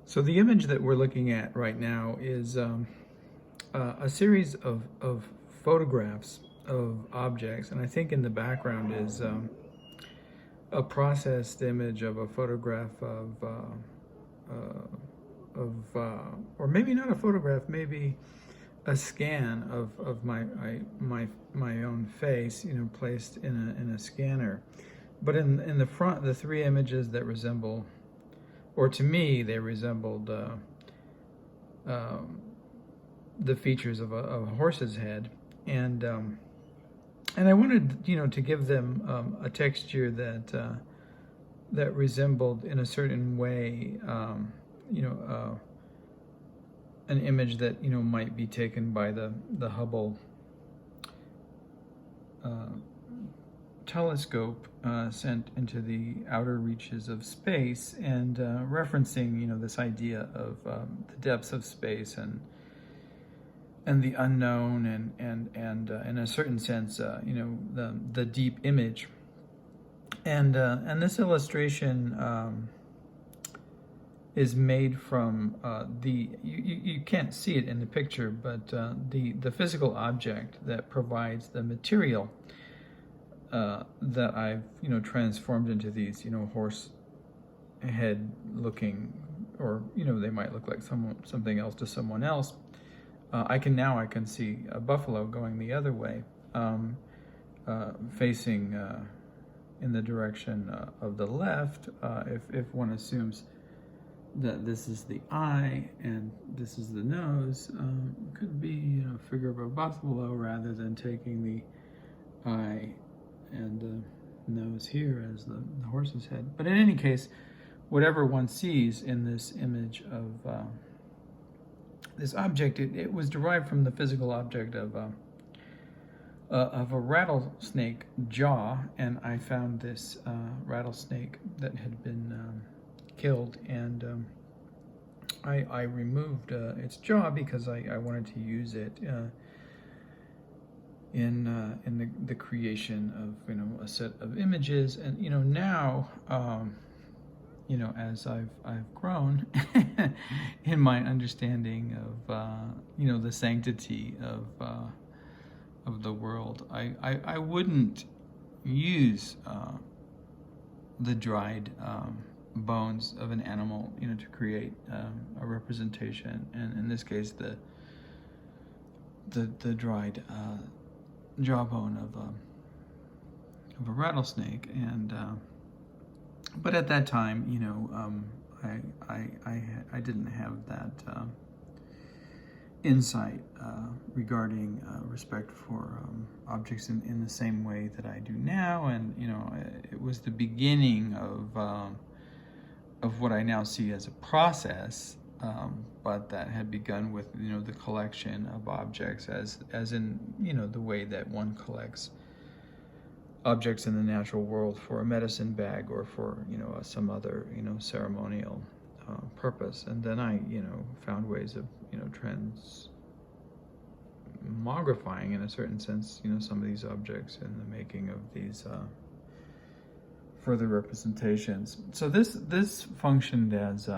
So the image that we're looking at right now is a series of photographs of objects, and I think in the background is a processed image of a photograph or maybe not a photograph, maybe a scan of my own face, placed in a scanner. But in the front, the three images that resemble, or to me, they resembled the features of a horse's head, and I wanted, to give them a texture that resembled, in a certain way, an image that might be taken by the Hubble telescope sent into the outer reaches of space, and referencing this idea of the depths of space and the unknown, and in a certain sense the deep image, and this illustration is made from you can't see it in the picture, but the physical object that provides the material that I've transformed into these horse head looking, or they might look like something else to someone else. I can see a buffalo going the other way, facing in the direction of the left, if one assumes that this is the eye and this is the nose. Could be a figure of a buffalo, rather than taking the eye and the nose here as the horse's head. But in any case, whatever one sees in this image of this object, it was derived from the physical object of a rattlesnake jaw, and I found this rattlesnake that had been killed, and I removed its jaw because I wanted to use it in the creation of a set of images. And now as I've grown in my understanding of the sanctity of the world, I wouldn't use the dried bones of an animal to create a representation, and in this case the dried jawbone of a rattlesnake. And but at that time, I didn't have that insight regarding respect for objects in the same way that I do now, and it was the beginning of what I now see as a process, but that had begun with the collection of objects, as in the way that one collects objects in the natural world for a medicine bag, or for some other ceremonial purpose. And then I found ways of transmogrifying, in a certain sense, some of these objects, in the making of these further representations. So this functioned as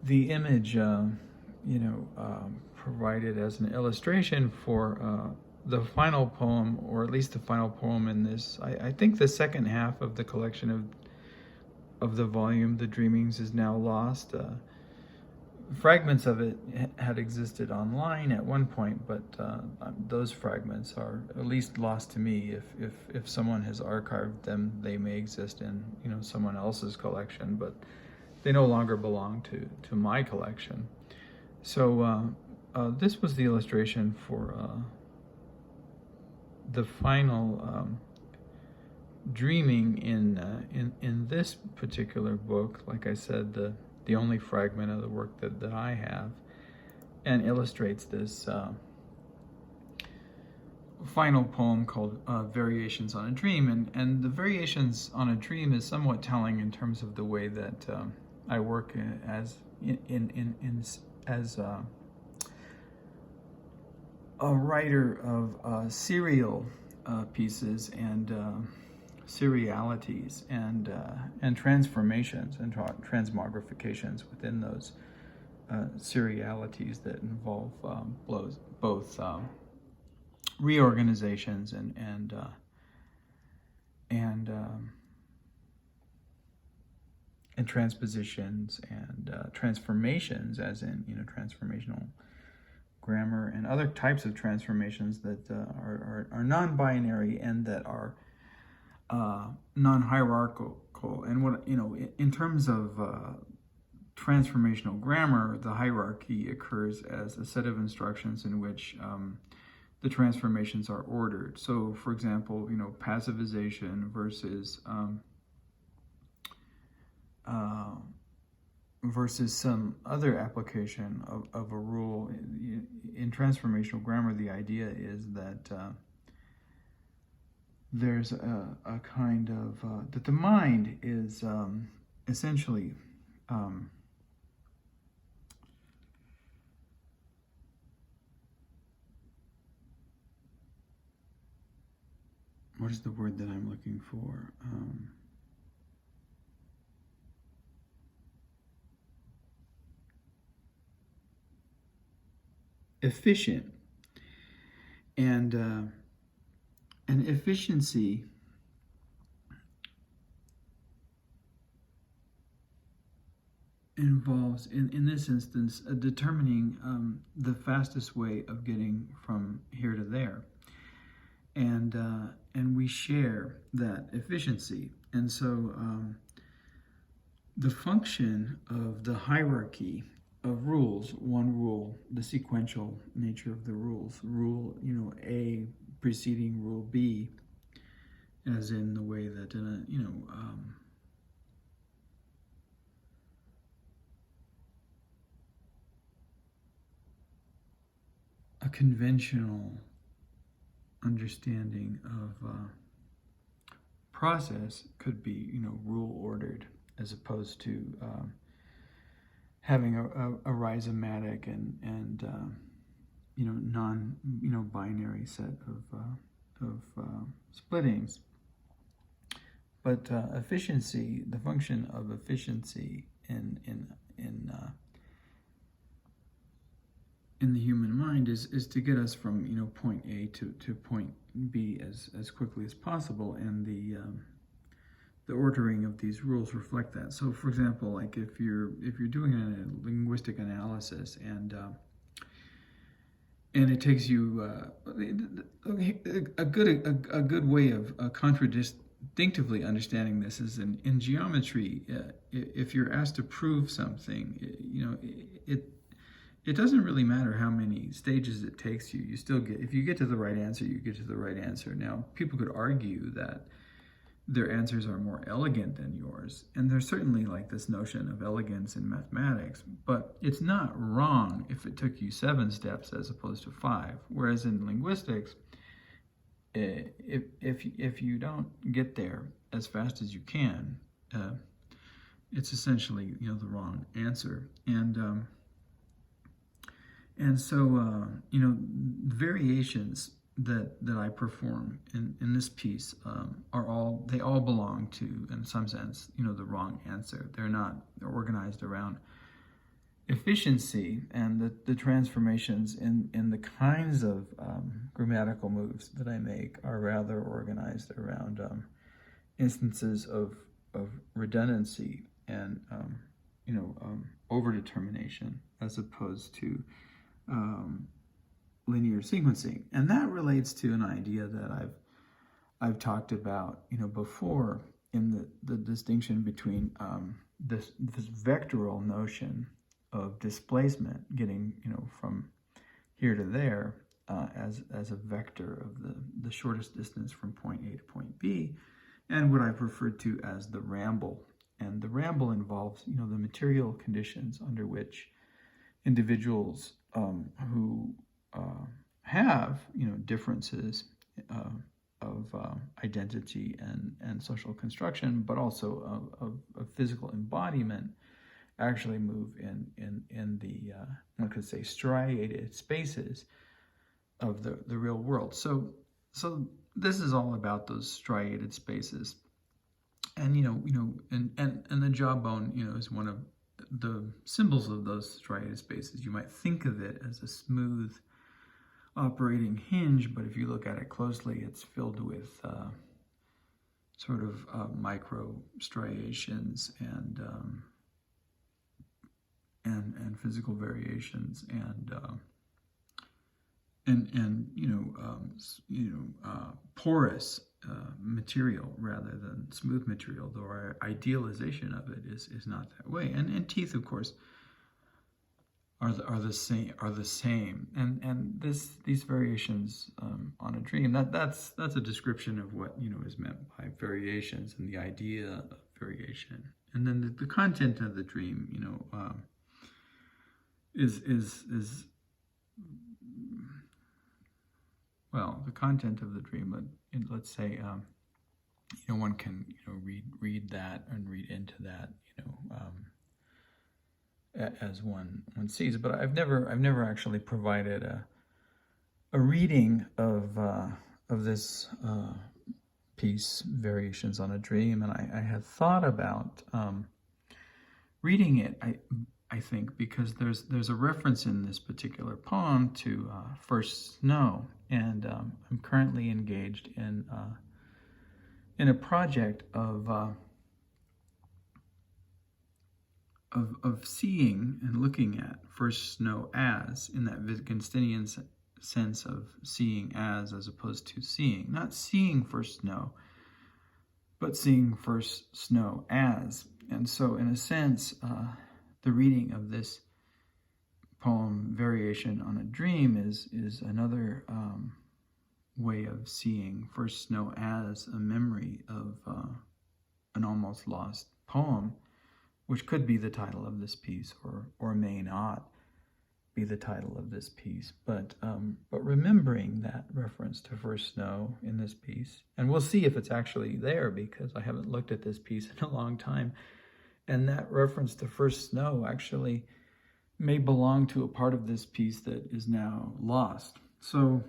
the image provided as an illustration for the final poem, or at least the final poem in this. I think the second half of the collection of the volume, The Dreamings Is Now Lost. Fragments of it had existed online at one point, but those fragments are at least lost to me. If someone has archived them, they may exist in someone else's collection, but they no longer belong to my collection. So this was the illustration for the final dreaming in this particular book. Like I said, the only fragment of the work that I have, and illustrates this final poem called Variations on a Dream. And the Variations on a Dream is somewhat telling in terms of the way that I work as a writer of serial pieces, and serialities and transformations and transmogrifications within those serialities that involve both reorganizations and transpositions and transformations, as in transformational grammar and other types of transformations that are non-binary and that are non-hierarchical. And what in terms of transformational grammar, the hierarchy occurs as a set of instructions in which the transformations are ordered. So, for example, passivization versus some other application of a rule. In transformational grammar, the idea is that there's a kind of, that the mind is essentially what is the word that I'm looking for? Efficient. And efficiency involves, in this instance, determining the fastest way of getting from here to there. And we share that efficiency. And so the function of the hierarchy of rules, one rule, the sequential nature of the rules, rule A preceding rule B, as in the way that a conventional understanding of process could be rule ordered, as opposed to having a rhizomatic and non-binary set of splittings. But efficiency, the function of efficiency in the human mind is to get us from point A to point B as quickly as possible, and the ordering of these rules reflect that. So, for example, like if you're doing a linguistic analysis and it takes you a good way of contradictively understanding this is in geometry. If you're asked to prove something, it doesn't really matter how many stages it takes you. You still get, if you get to the right answer, you get to the right answer. Now, people could argue that their answers are more elegant than yours, and there's certainly like this notion of elegance in mathematics, but it's not wrong if it took you 7 steps as opposed to 5. Whereas in linguistics, if you don't get there as fast as you can, it's essentially the wrong answer. And so variations that I perform in this piece are all belong to, in some sense, the wrong answer. They're organized around efficiency, and the transformations in the kinds of grammatical moves that I make are rather organized around instances of redundancy and overdetermination, as opposed to linear sequencing. And that relates to an idea that I've talked about before, in the distinction between this vectoral notion of displacement, getting from here to there as a vector of the shortest distance from point A to point B, and what I've referred to as the ramble. And the ramble involves the material conditions under which individuals who have differences of identity and social construction, but also of physical embodiment, actually move in the one could say striated spaces of the real world. So So this is all about those striated spaces. And, and the jawbone, is one of the symbols of those striated spaces. You might think of it as a smooth operating hinge, but if you look at it closely, it's filled with sort of micro striations and physical variations porous material rather than smooth material. Though our idealization of it is not that way. And teeth, of course, are the same. And these variations on a dream, that's a description of what is meant by variations and the idea of variation. And then the content of the dream, is well, the content of the dream. Let's say one can read that and read into that as one sees. But I've never actually provided a reading of this piece, Variations on a Dream, and I had thought about reading it. I think because there's a reference in this particular poem to first snow, and I'm currently engaged in a project of seeing and looking at first snow as, in that Wittgensteinian sense of seeing as opposed to seeing, not seeing first snow, but seeing first snow as. And so, in a sense, the reading of this poem, Variation on a Dream, is another way of seeing first snow as a memory of an almost lost poem, which could be the title of this piece, or may not be the title of this piece. But remembering that reference to first snow in this piece, and we'll see if it's actually there, because I haven't looked at this piece in a long time, and that reference to first snow actually may belong to a part of this piece that is now lost. So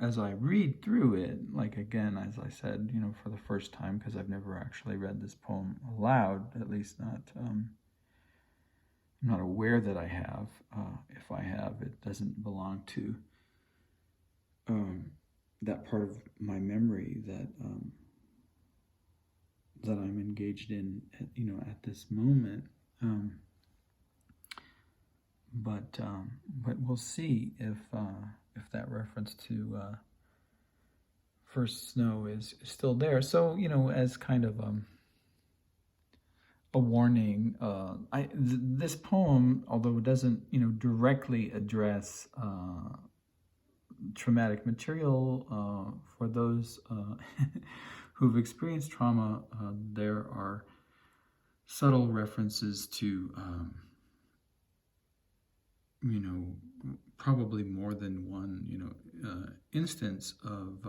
as I read through it, like again, as I said, for the first time, because I've never actually read this poem aloud, at least not, I'm not aware that I have. If I have, it doesn't belong to that part of my memory that I'm engaged in, at this moment. But we'll see if that reference to first snow is still there. So as kind of a warning, this poem, although it doesn't directly address traumatic material for those who've experienced trauma, there are subtle references to probably more than one, instance of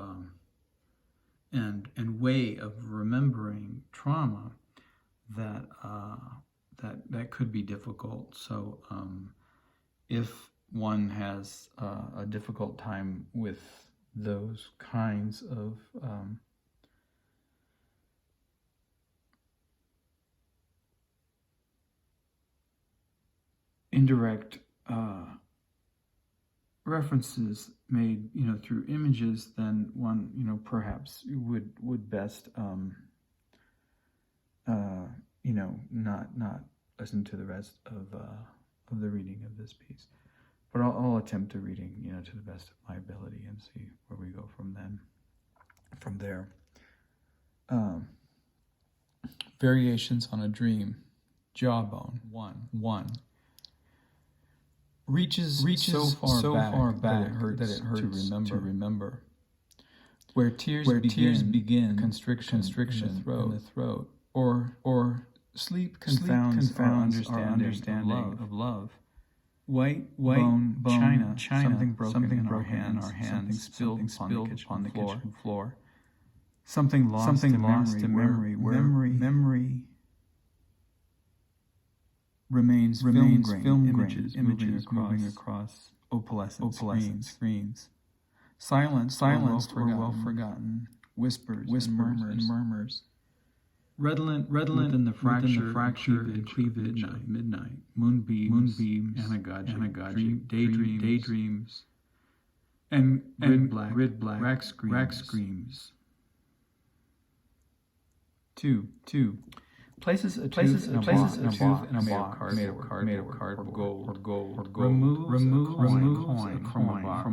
and way of remembering trauma that could be difficult. So if one has a difficult time with those kinds of indirect references made, through images, then one, perhaps would best, not listen to the rest of the reading of this piece. But I'll attempt a reading, to the best of my ability, and see where we go from there. Variations on a Dream, Jawbone, 1. Reaches so far back that it hurts to remember. Where tears begin, constriction in the throat, or sleep confounds our understanding of love. White bone, china, something broken in our hands, something spilled upon the kitchen floor. Something lost to memory, where memory remains film grain images moving across opalescent screens. silenced or well forgotten, whispers and murmurs. Redolent within the fracture and cleavage of midnight, moonbeams, anagogic, daydreams, and grid black rack screams. 2. Places a tooth in a box made of cardboard, gold. Remove coin from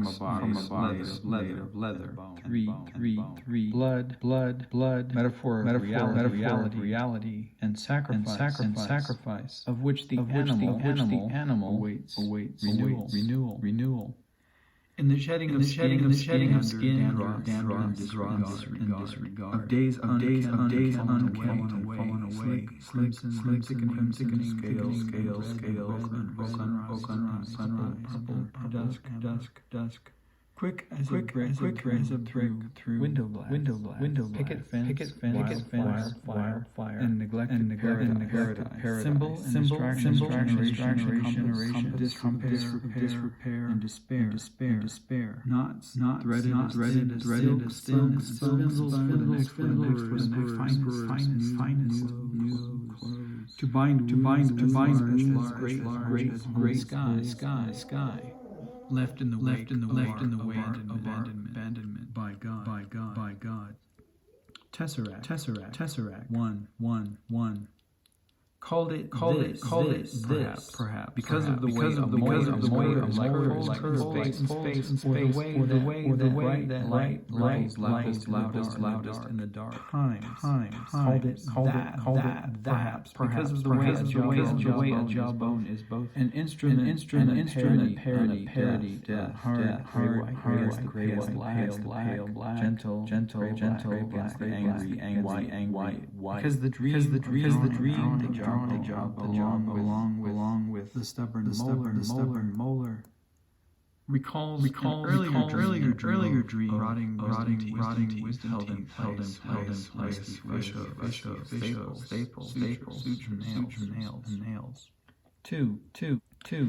a box made of leather. 3. Blood. Metaphor of reality and sacrifice, of which the animal awaits renewal. In the shedding of skin under disregard, of days fallen away, slim thickening scales, dusk, quick as a break through window glass, picket fence, fire, and neglected paradise, symbol and generation, disrepair, and despair, knots, threaded as silk, spindles for the next finest new clothes, to bind as great sky. Left in the wake of abandonment by God. Tesseract. One. Called it this, perhaps, because of the way of space, or the way that light lies loudest in the dark. Times. Called it that, perhaps, because of the way a jawbone is both an instrument and parody, death, hard, gray, black, gentle, against the angry, white, because the dream, the job along with the stubborn molar. Recalls earlier dream, rotting wisdom held in place, staple, nails. 2.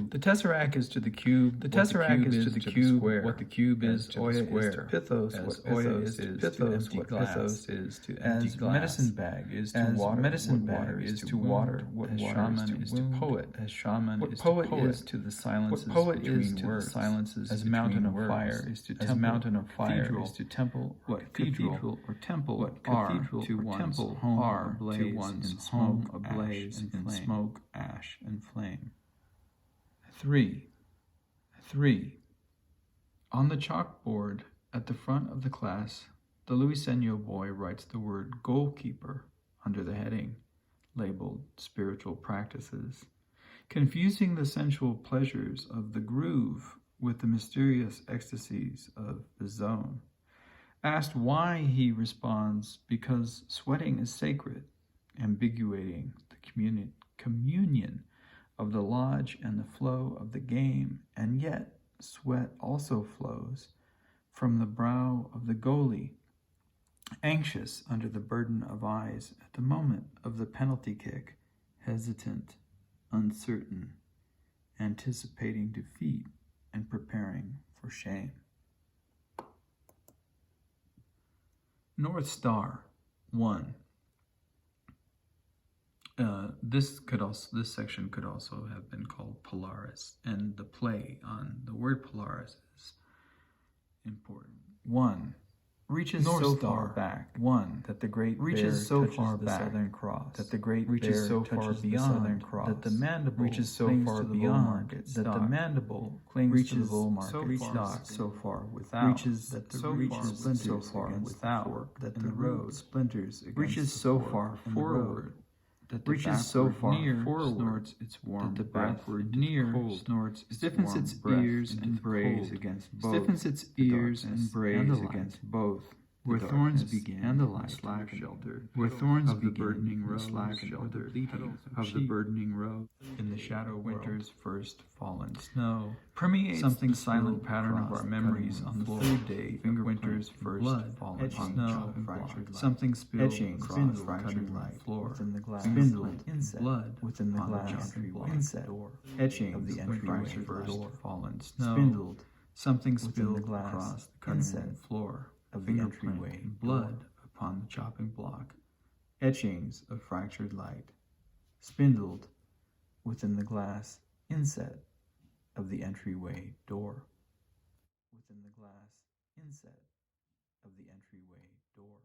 The tesseract is to the cube. The tesseract is to the cube what the cube is to the square. Pythos, what Oya is to pythos, what pythos is to empty glass. Medicine bag is to water. Medicine bag is to water. What shaman is to poet. As shaman is to poet is to the silences between words. As mountain of fire is to temple. As mountain of fire is to temple. What cathedral or temple? What cathedral to temple home ablaze in smoke, ash, and flame. 3. On the chalkboard at the front of the class, the Luiseno boy writes the word goalkeeper under the heading labeled spiritual practices, confusing the sensual pleasures of the groove with the mysterious ecstasies of the zone. Asked why, he responds, because sweating is sacred, ambiguating the communion of the lodge and the flow of the game, and yet sweat also flows from the brow of the goalie, anxious under the burden of eyes at the moment of the penalty kick, hesitant, uncertain, anticipating defeat and preparing for shame. North Star 1. This section could also have been called Polaris, and the play on the word Polaris is important. 1. Reaches North so Star far back. 1. That the Great reaches so far back. Southern Cross. That the Great reaches so far beyond. The Southern Cross. That the mandible reaches so far beyond. That the mandible clings to the bull market. So far without. Reaches that the reaches so far without. That the road splinters. Reaches so far forward. That the reaches so far forward, snorts its warm, that the backward near snorts its stiffens its ears and brays against both, stiffens its ears and brays against both, where thorns begin and the light slack shelter, where thorns of the burdening road slack shelter, of the burdening road in the shadow winter's first fallen snow, permeates something silent pattern of our memories on the third day of winter's first fallen snow, something spilled across fractured floor within the glass, spindled blood within the glass entry door, etching of the entryway first fallen snow, spindled Something within spilled the glass across the cutting room inset floor, of the fingerprint entryway and door. blood upon the chopping block, etchings of fractured light, spindled within the glass inset of the entryway door. Within the glass inset of the entryway door.